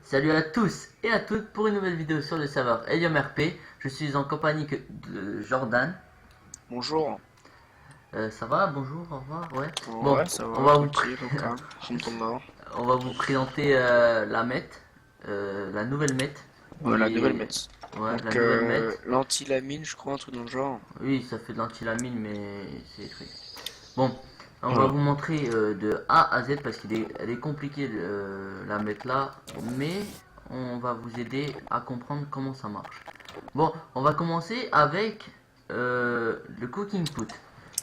Salut à tous et à toutes pour une nouvelle vidéo sur le serveur Helium RP. Je suis en compagnie de Jordan. Bonjour. Ça va? Bonjour, au revoir, ouais. Bon, Ouais, ça on va, va vous, tranquille, au calme, Alhamdoulilah. on va vous présenter la MET, la nouvelle MET, Ouais, la qui nouvelle est, médecine. ouais, la Donc, nouvelle MET. l'antilamine, je crois, un truc dans le genre. Oui, ça fait de l'antilamine, mais c'est des trucs. Bon, on va Ouais. vous montrer de A à Z parce elle est compliquée la MET là, mais on va vous aider à comprendre comment ça marche. Bon, on va commencer avec le cooking put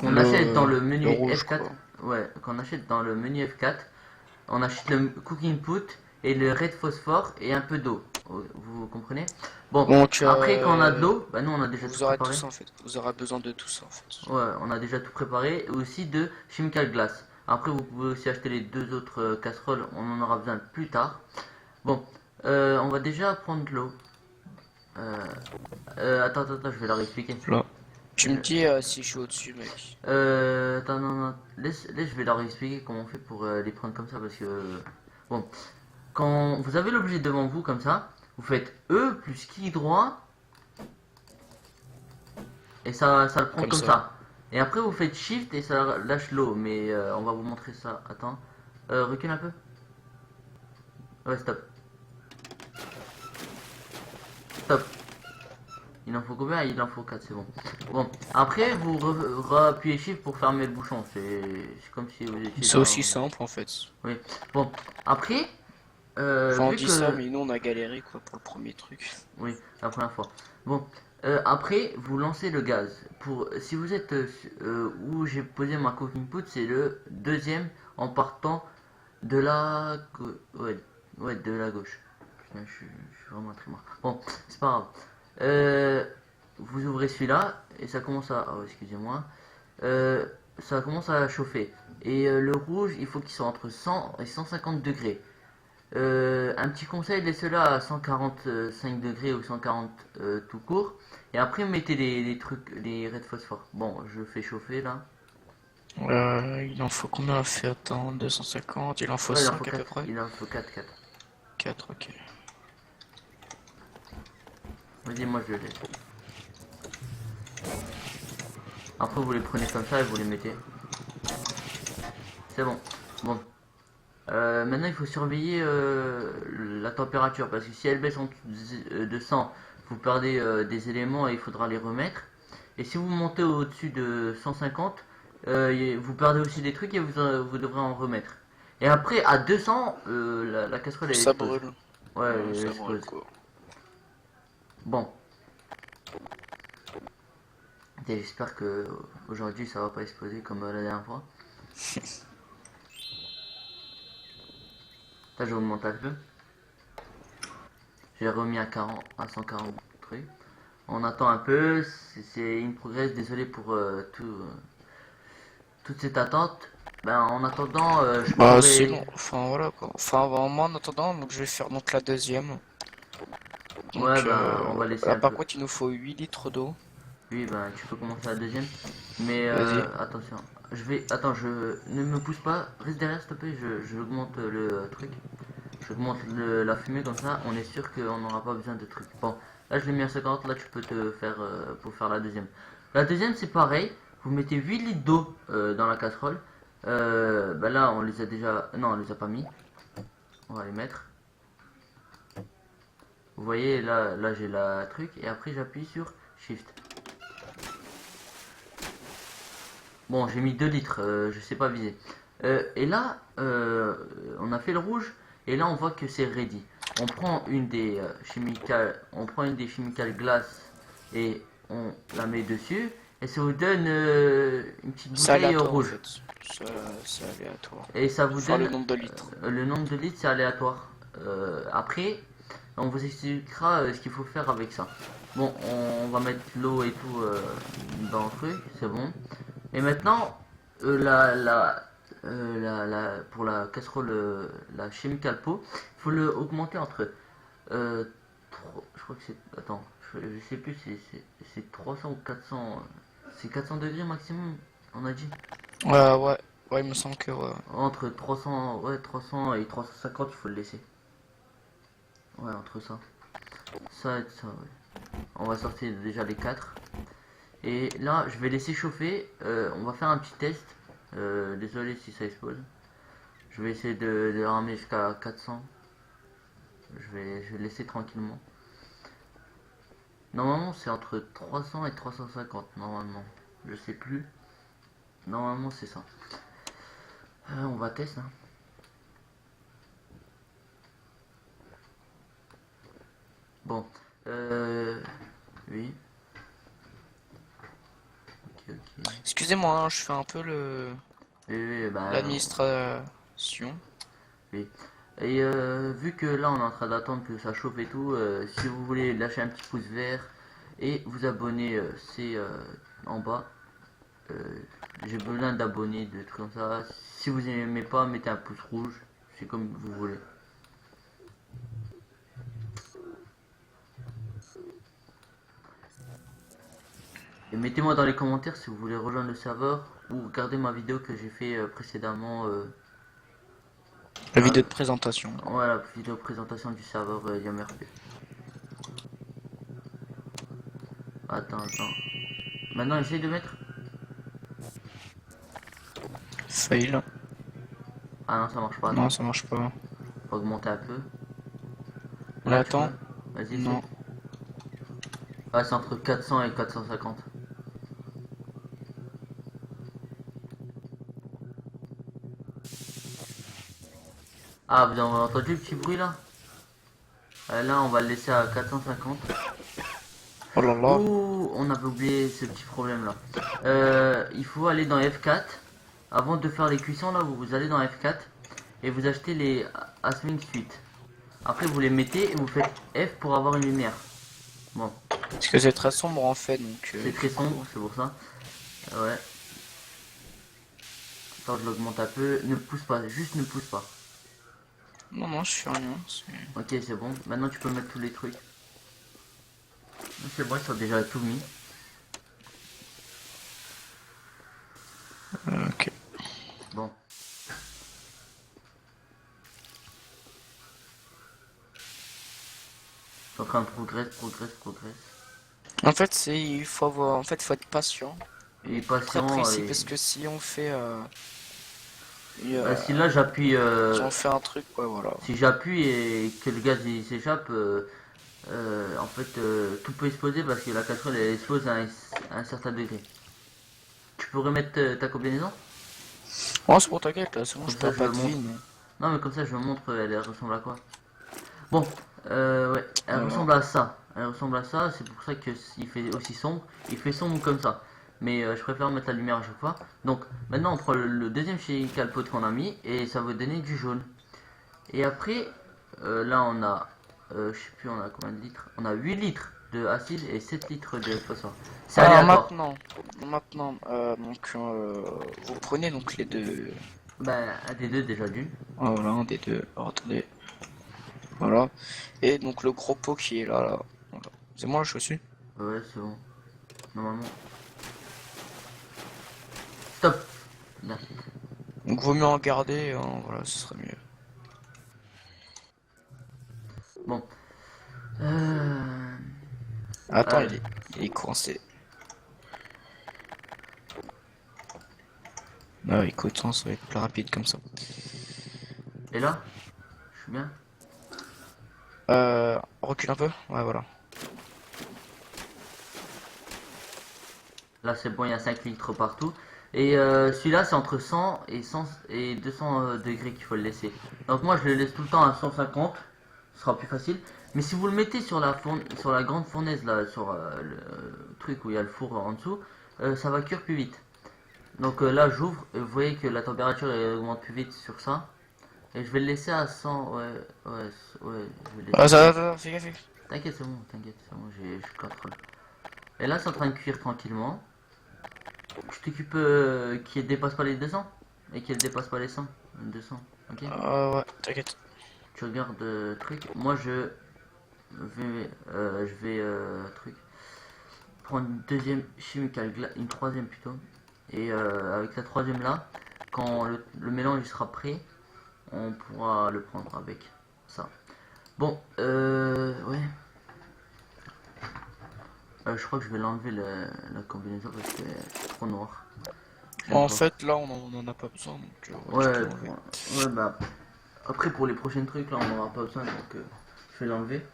qu'on achète dans Le, le le menu rouge, F4. quoi. Ouais, qu'on achète dans le menu F4. On achète le cooking put et le red phosphore et un peu d'eau. Vous comprenez? Bon, Donc, après quand on a de l'eau, bah nous on a déjà tout vous aurez préparé. tous, en fait. Vous aurez besoin de tous, en fait. Ouais, on a déjà tout préparé. Et aussi de chemical glass. Après, vous pouvez aussi acheter les deux autres casseroles. On en aura besoin plus tard. Bon, on va déjà prendre de l'eau. Euh, attends, je vais leur expliquer. Là. Tu me Je- dis si je suis au-dessus, mec. attends, non, laisse, je vais leur expliquer comment on fait pour les prendre comme ça parce que bon, quand vous avez l'objet devant vous comme ça, vous faites E plus clic droit et ça le prend Comme comme ça. ça. Et après vous faites Shift et ça lâche l'eau, mais on va vous montrer ça. Attends, recule un peu. Ouais, stop, stop. Il en faut combien? Il en faut 4, c'est bon. Bon, après vous appuyez Shift pour fermer le bouchon. C'est comme si vous étiez C'est dans. aussi simple, en fait. Oui. Bon, après, Enfin, on vu dit ça, que. mais nous, on a galéré, quoi, pour le premier truc. Oui, la première fois. Bon, après, vous lancez le gaz. Si vous êtes où j'ai posé ma cooking put, c'est le deuxième en partant de ouais, ouais, de la gauche. Putain, je suis vraiment très mort. Bon, c'est pas grave. Euh, vous ouvrez celui-là et ça commence à. Oh, excusez-moi. Euh, ça commence à chauffer. Et le rouge, il faut qu'il soit entre 100 et 150 degrés. Un petit conseil, laissez-la à 145 degrés ou 140 tout court. Et après, mettez les trucs, les raies de phosphore. Bon, je fais chauffer là. Il en faut combien à faire? Attends, 250, il en faut Ouais, il en faut 5 à peu 4. près? Il en faut 4. 4, ok. Vas-y, moi je le laisse. Après, vous les prenez comme ça et vous les mettez. C'est bon. Bon. Maintenant, il faut surveiller la température parce que si elle baisse en dessous de 100, vous perdez des éléments et il faudra les remettre. Et si vous montez au-dessus de 150, vous perdez aussi des trucs et vous devrez en remettre. Et après, à 200, la casserole elle Ça explose. brûle. Ouais, Ouais, elle ça brûle, explose. quoi. Bon, j'espère que aujourd'hui ça va pas exploser comme la dernière fois. Là, je remonte un peu. J'ai remis à 40, à 140 trucs. On attend un peu, c'est une progresse, désolé pour toute cette attente. Ben, en attendant, je Bah pourrais. sinon, enfin voilà quoi. Enfin moi en attendant, donc je vais faire donc la deuxième. Ouais, Donc ben, on va laisser là un par peu. contre il nous faut 8 litres d'eau. Oui, ben, tu peux commencer la deuxième. Mais Vas-y. attention, je vais. Attends, ne me pousse pas, reste derrière s'il te plaît, je augmente le truc. J'augmente la fumée comme ça, on est sûr qu'on n'aura pas besoin de trucs. Bon, là je l'ai mis à 50, là tu peux te faire pour faire la deuxième. La deuxième c'est pareil, vous mettez 8 litres d'eau dans la casserole. Bah là on les a déjà. Non, on les a pas mis. On va les mettre. Vous voyez là j'ai la truc et après j'appuie sur Shift. Bon, j'ai mis 2 litres, je sais pas viser. Et là, on a fait le rouge, et là on voit que c'est ready. On prend une des chemicals glace et on la met dessus, et ça vous donne une petite C'est bouteille aléatoire en rouge. fait. C'est aléatoire. Et ça vous Faut faire le donne nombre de litres. le nombre de litres, c'est aléatoire. Après, on vous expliquera ce qu'il faut faire avec ça. Bon, on va mettre l'eau et tout dans le truc, c'est bon. Et maintenant, pour la casserole, la chemical pot, il faut le augmenter entre, euh, je crois que c'est, attends, je sais plus, c'est 300 ou 400, c'est 400 degrés maximum, on a dit. Ouais, ouais, il me semble que ouais. Entre 300, ouais, 300 et 350, il faut le laisser. Ouais, entre ça. Ça et ça, ouais. On va sortir déjà les 4. Et là, je vais laisser chauffer. On va faire un petit test. Désolé si ça explose. Je vais essayer de ramener jusqu'à 400. Je vais laisser tranquillement. Normalement, c'est entre 300 et 350. Normalement. Je sais plus. Normalement, c'est ça. On va tester. Hein. Bon. Oui. Ok, ok. Excusez-moi, hein, je fais un peu Oui, bah, l'administration. oui. Et vu que là on est en train d'attendre que ça chauffe et tout, si vous voulez lâcher un petit pouce vert et vous abonner, c'est en bas. Euh, J'ai besoin d'abonnés, de trucs comme ça. Si vous aimez pas, mettez un pouce rouge. C'est comme vous voulez. Et mettez-moi dans les commentaires si vous voulez rejoindre le serveur ou regarder ma vidéo que j'ai fait précédemment. La vidéo de présentation. Voilà, vidéo présentation du serveur YamRP. Attends. Maintenant, essaye de mettre. Fail. Ah non, ça marche pas. Non, Attends. ça marche pas. Faut augmenter un peu. On Là, tu peux. attend. Vas-y, essaye. Non. Ah, c'est entre 400 et 450. Ah, vous avez entendu le petit bruit là? Là, on va le laisser à 450. Oh là là. Ouh, on avait oublié ce petit problème là. Il faut aller dans F4. Avant de faire les cuissons là, vous allez dans F4 et vous achetez les Asming Suite. Après, vous les mettez et vous faites F pour avoir une lumière. Bon, Parce que c'est très sombre en fait, donc. c'est très sombre, c'est pour ça. Ouais. Attends, je l'augmente un peu. Ne pousse pas, juste ne pousse pas. Non, non, je fais rien. Ok, c'est bon. Maintenant, tu peux mettre tous les trucs. C'est bon, ils sont déjà tout mis. Ok. Bon. Donc, on progresse. En fait, il faut avoir, en fait, faut être patient Et et très patient. précis Et... parce que si on fait, si là, j'appuie. si on fait un truc, ouais, voilà. Si j'appuie et que le gaz il s'échappe, en fait, tout peut exploser parce que la casserole elle explose à un certain degré. Tu pourrais mettre ta combinaison? Oh, c'est pour ta gueule, là, c'est bon, Comme je ça, perds je pas le de vie, montre. non. Non, mais comme ça, je me montre, elle ressemble à quoi. Bon, ouais, elle Voilà. ressemble à ça. Elle ressemble à ça, c'est pour ça que il fait aussi sombre. Il fait sombre comme ça. Mais je préfère mettre la lumière à chaque fois. Donc, maintenant, on prend le deuxième chez Calpote qu'on a mis et ça va donner du jaune. Et après, là, on a, je sais plus, on a combien de litres? On a 8 litres de acide et 7 litres de phosphore. C'est Alors aléatoire. maintenant, donc vous prenez donc les deux. Ben, un des deux déjà d'une. Ah, voilà, un des deux. Alors, attendez, voilà. Et donc le gros pot qui est là, là. Voilà. C'est moi, je suis dessus. Ouais, c'est bon. Normalement. Stop. Bien. Donc vaut mieux en garder, hein, voilà, ce serait mieux. Bon. Euh... Attends, euh, il est coincé. Ah, écoute, hein, ça va être plus rapide comme ça. et là, je suis bien. Recule un peu. Ouais, voilà. Là, c'est bon, il y a 5 litres partout. Et celui-là, c'est entre 100 et 100 et 200 degrés qu'il faut le laisser. Donc moi, je le laisse tout le temps à 150. Ce sera plus facile. Mais si vous le mettez sur sur la grande fournaise, là, sur le truc où il y a le four en dessous, ça va cuire plus vite. Donc là, j'ouvre et vous voyez que la température elle augmente plus vite sur ça. Et je vais le laisser à 100. Ouais, je vais le laisser Ah, à 100. fais gaffe. T'inquiète, c'est bon, je contrôle. Et là, c'est en train de cuire tranquillement. Tu t'occupes qu'il ne dépasse pas les 200 et qu'il ne dépasse pas les 100, 200, ok? Ouais, t'inquiète. Tu regardes truc. Moi, je vais truc prendre une deuxième chimical glace, une troisième plutôt. Et avec la troisième là, quand le mélange il sera prêt, on pourra le prendre avec ça. Bon, ouais. Je crois que je vais l'enlever la combinaison parce que c'est trop noir. J'aime En pas. fait, là, on en a pas besoin, donc ouais, tu peux Ouais, l'enlever. ouais, bah après pour les prochains trucs là, on n'aura pas besoin donc je vais l'enlever.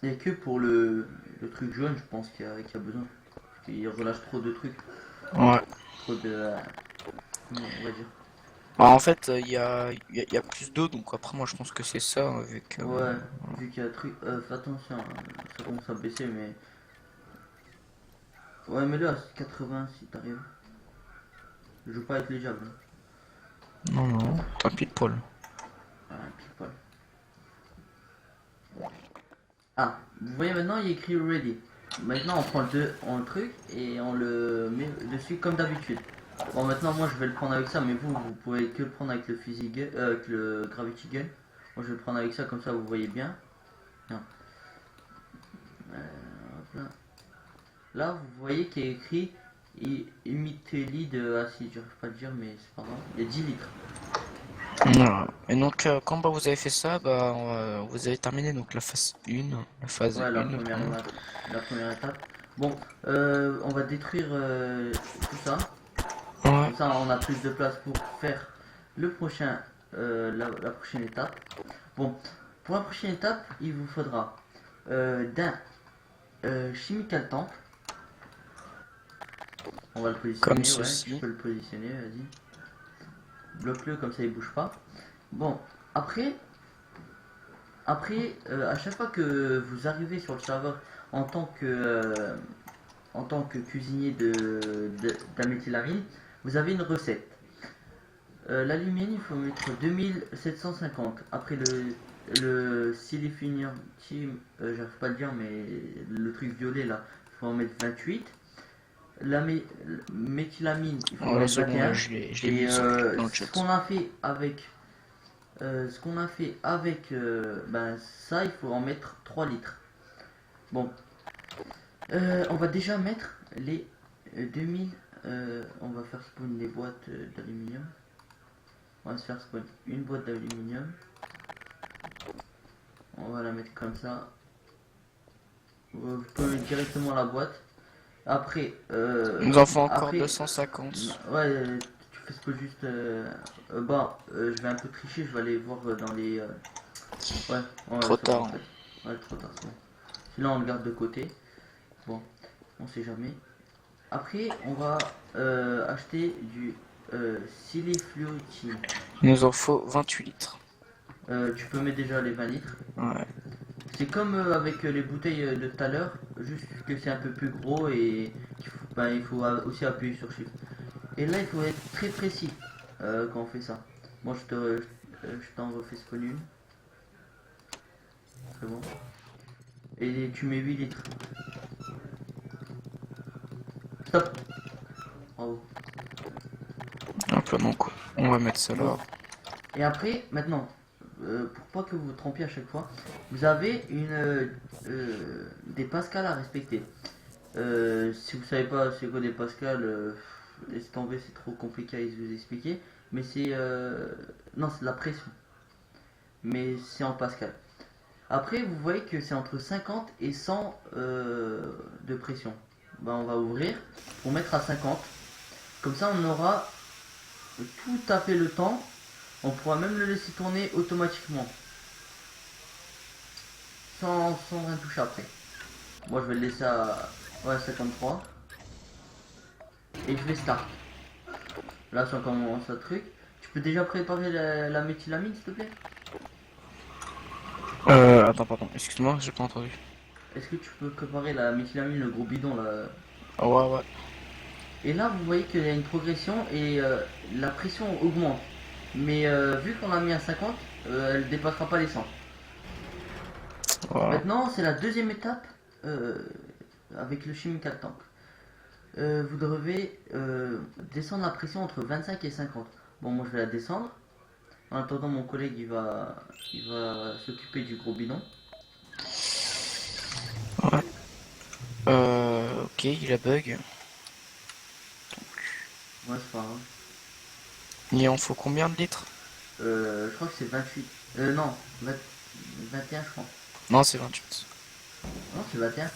Il n'y a que pour le truc jaune, je pense qu'il y a besoin. Parce qu'il relâche trop de trucs, Ouais. trop de. Comment on va dire. Alors, en fait, il y a plus d'eau, donc après, moi, je pense que c'est ça, avec... Ouais, vu qu'il y a truc. Fais attention, hein, ça commence à baisser, mais. Ouais, mets-le à 80 si t'arrives. Je veux pas être légeable. Non, non, t'as pile poil. Ah, pile poil. Ah, vous voyez maintenant, il est écrit ready. Maintenant, on prend le truc et on le met dessus comme d'habitude. Bon, maintenant, moi, je vais le prendre avec ça, mais vous pouvez que le prendre avec le physique, avec le gravity gun. Moi, je vais le prendre avec ça, comme ça, vous voyez bien. Non. Hop là. Là, vous voyez qu'il y a écrit Imiteli de acide. J'arrive pas à le dire, mais c'est pas grave. Il y a 10 litres. Voilà. Et donc, quand bah, vous avez fait ça, bah, vous avez terminé donc la phase 1, la phase Ouais, 1, pardon. la première étape. Bon, on va détruire tout ça. Ouais, Comme ça, on a plus de place pour faire le prochain, la prochaine étape. Bon, pour la prochaine étape, il vous faudra d'un chemical tank. On va le comme positionner, ouais, tu ceci. peux le positionner, vas-y. Bloque-le comme ça il bouge pas. Bon, après, à chaque fois que vous arrivez sur le serveur en tant que, euh, en tant que cuisinier d'améthylarine, vous avez une recette. L'alumine, il faut mettre 2750. Après le silifinium, j'arrive pas à le dire, mais le truc violet là, il faut en mettre 28. La méthylamine, il faut en Voilà, mettre c'est bon, là, 21. je l'ai Et mis dans le ce chat. qu'on a fait avec, ben, ça, il faut en mettre 3 litres. Bon, on va déjà mettre les 2000. On va faire spawn les boîtes d'aluminium. On va se faire spawn une boîte d'aluminium. On va la mettre comme ça. Vous pouvez mettre directement la boîte. Après, Il nous en faut encore après, 250. ouais, tu fais spawn juste. Bon, je vais un peu tricher. Je vais aller voir dans les. Ouais, Trop c'est bon en tard. fait. Ouais, trop tard, c'est bon. Celui-là, on le garde de côté. Bon, on sait jamais. Après, on va acheter du silifluotine. Il nous en faut 28 litres. Tu peux mettre déjà les 20 litres. Ouais. C'est comme avec les bouteilles de tout à l'heure, juste que c'est un peu plus gros et il faut aussi appuyer sur Shift. Et là, il faut être très précis quand on fait ça. Moi, je t'en refais spawn une. C'est bon. Et tu mets 8 litres. Stop. Bravo. Hop là, donc, on va mettre ça là. Bon. Et après, maintenant, pour pas que vous vous trompiez à chaque fois, vous avez des pascals à respecter. Si vous savez pas c'est quoi des pascals, laissez tomber, c'est trop compliqué à vous expliquer. Mais non, c'est de la pression. Mais c'est en pascal. Après, vous voyez que c'est entre 50 et 100 de pression. Ben, on va ouvrir pour mettre à 50. Comme ça, on aura tout à fait le temps. On pourra même le laisser tourner automatiquement. Sans rien toucher après. Moi, je vais le laisser à 53. Et je vais start. Là, ça commence à truc. Tu peux déjà préparer la méthylamine, s'il te plaît? Attends, pardon, excuse-moi, j'ai pas entendu. Est-ce que tu peux préparer la méthylamine, le gros bidon là? Ah ouais, ouais. Et là, vous voyez qu'il y a une progression et la pression augmente. Mais vu qu'on l'a mis à 50, elle ne dépassera pas les 100. Voilà. Maintenant, c'est la deuxième étape avec le chemical tank. Vous devez descendre la pression entre 25 et 50. Bon, moi je vais la descendre. En attendant, mon collègue il va s'occuper du gros bidon. Ouais. Ok, il a bug. Ouais, c'est pas grave. Il en faut combien de litres? Je crois que c'est 28. Non, 21 je crois. Non, c'est 28. Non, c'est 21.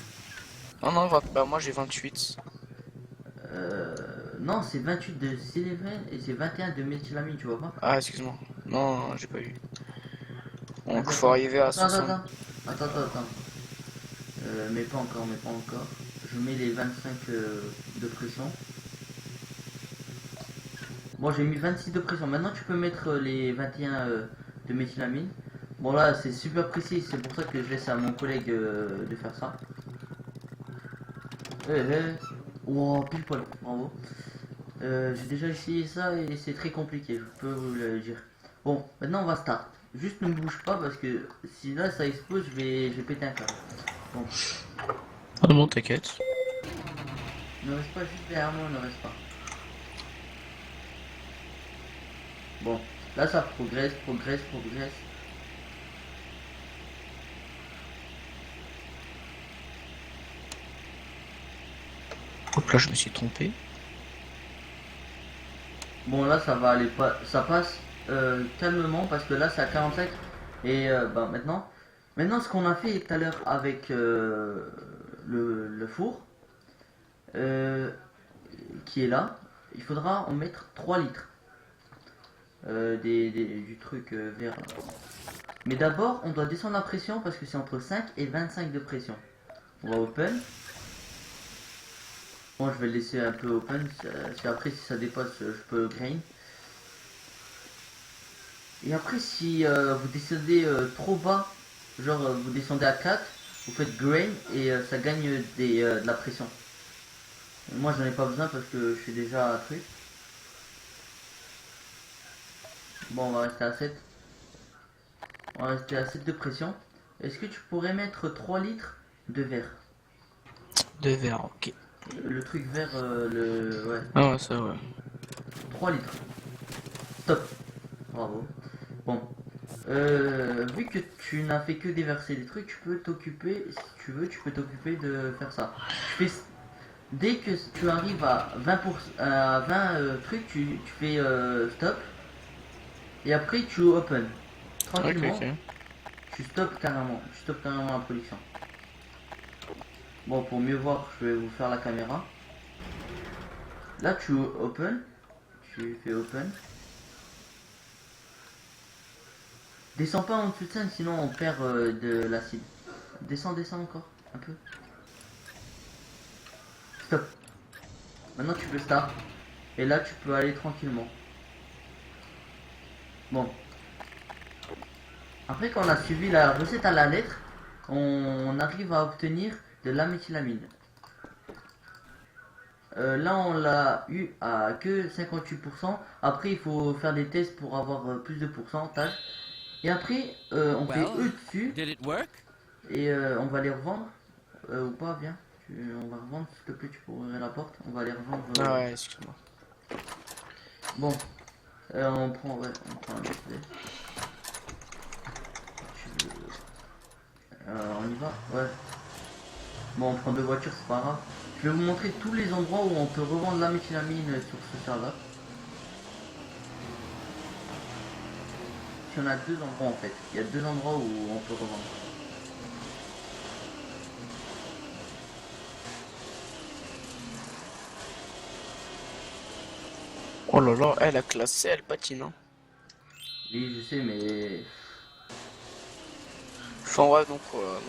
Non, non, bah moi j'ai 28. Non, c'est 28 de Célébrine et c'est 21 de méthylamine, tu vois pas? Ah, excuse-moi. Non, non, j'ai pas vu. Donc, Vas-y, faut attends. arriver à Attends, attends, 60. attends. Attends, attends, attends. Mais pas encore, mais pas encore. Je mets les 25 de pression. Bon, j'ai mis 26 de pression. Maintenant, tu peux mettre les 21 de méthylamine. Bon, là, c'est super précis. C'est pour ça que je laisse à mon collègue de faire ça. Wow, pile poil. Bravo. J'ai déjà essayé ça et c'est très compliqué. Je peux vous le dire. Bon, maintenant, on va start. Juste ne bouge pas parce que si là, ça explose, je vais péter un câble. Bon, Ah non, t'inquiète. ne reste pas juste derrière moi, ne reste pas. Bon, là, ça progresse, progresse, progresse. Hop là, je me suis trompé. Bon, là, ça va aller pas, ça passe calmement parce que là, c'est à 45. Et bah, maintenant, ce qu'on a fait tout à l'heure avec le four, euh, qui est là, il faudra en mettre 3 litres du truc vert. Mais d'abord, on doit descendre la pression parce que c'est entre 5 et 25 de pression. On va open. Bon, je vais le laisser un peu open. Si après, si ça dépasse, je peux grain. Et après, si vous descendez trop bas, genre vous descendez à 4, vous faites grain et ça gagne de la pression. Moi, j'en ai pas besoin parce que je suis déjà à truc. Bon, on va rester à 7. On va rester à 7 de pression. Est-ce que tu pourrais mettre 3 litres de verre? De verre, ok. Le truc vert, ouais. Ah ouais, ça ouais. 3 litres. Stop. Bravo. Bon. Vu que tu n'as fait que déverser des trucs, tu peux t'occuper, si tu veux, tu peux t'occuper de faire ça. Dès que tu arrives à 20 trucs, tu fais stop. Et après, tu open. Ok, Tranquillement, ok. tu stoppes carrément. Tu stoppes carrément la production. Bon, pour mieux voir, je vais vous faire la caméra. Là, tu open. Tu fais open. Descends pas en dessous de 5, sinon on perd de l'acide. Descends, descends encore, un peu. Stop. Maintenant tu peux start. Et là tu peux aller tranquillement. Bon. Après quand on a suivi la recette à la lettre, on arrive à obtenir de la méthylamine. Là on l'a eu à que 58%. Après il faut faire des tests pour avoir plus de pourcentage. Et après on fait E dessus. Et on va les revendre. Ou pas, viens. On va revendre, s'il te plaît, tu peux ouvrir la porte. On va les revendre. Ah ouais, excuse-moi. Bon, on prend, ouais, on prend un Mercedes. On y va, ouais. Bon, on prend 2 voitures, c'est pas grave. Je vais vous montrer tous les endroits où on peut revendre la méthylamine sur ce serveur. Il y en a 2 endroits en fait. Il y a 2 endroits où on peut revendre. Oh là là, elle a classé, elle patine. Hein. Oui, je sais, mais Enfin ouais, donc voilà.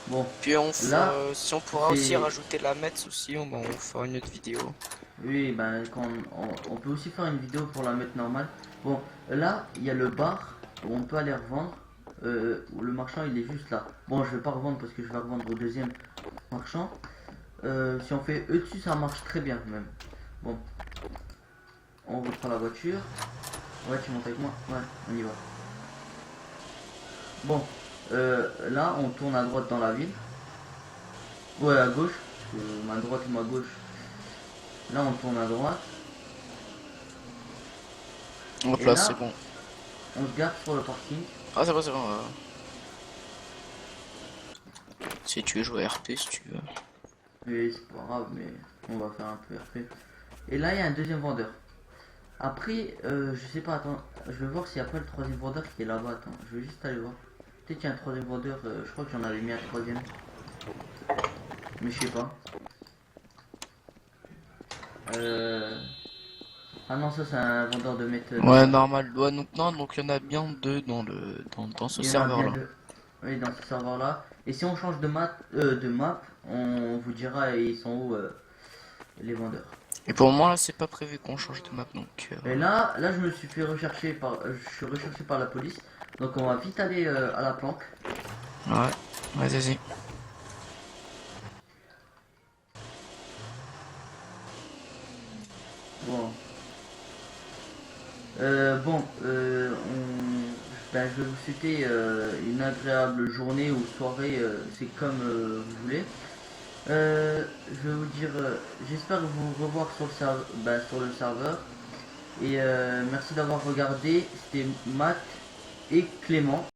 bon, Puis là, si on pourra aussi c'est. rajouter la metz aussi, on fera une autre vidéo. Oui, ben, on peut aussi faire une vidéo pour la mettre normale. Bon, là, il y a le bar où on peut aller revendre. Où le marchand il est juste là. Bon, je vais pas revendre parce que je vais revendre au deuxième marchand. Si on fait E dessus, ça marche très bien même. Bon, on reprend la voiture. Ouais, tu montes avec moi. Ouais, on y va. Bon, là, on tourne à droite dans la ville. Ouais, à gauche. Ma droite et ma gauche. Là, on tourne à droite. Hop Et là, c'est là, bon. on se gare sur le parking. Ah, c'est bon, c'est bon. Si tu veux jouer RP, si tu veux. Mais c'est pas grave, mais on va faire un peu RP. Et là, il y a un deuxième vendeur. Après, je sais pas, attends, Je vais voir s'il n'y a pas le troisième vendeur qui est là-bas. Attends, je vais juste aller voir. Peut-être qu'il y a un troisième vendeur. Je crois que j'en avais mis un troisième. Mais je sais pas. Ah non, ça c'est un vendeur de méthode. Ouais, normal. Ouais, donc non, donc il y en a bien deux dans ce Il y en a bien serveur-là. deux. Oui, dans ce serveur-là. Et si on change de map, on vous dira ils sont où les vendeurs. Et pour moi, là, c'est pas prévu qu'on change de map, donc... Et là, je me suis fait rechercher je suis recherché par la police. Donc on va vite aller à la planque. Ouais, vas-y. Bon. Ben, je vais vous souhaiter une agréable journée ou soirée, c'est comme vous voulez. Je vais vous dire, j'espère vous revoir sur sur le serveur. Et merci d'avoir regardé. C'était Matt et Clément.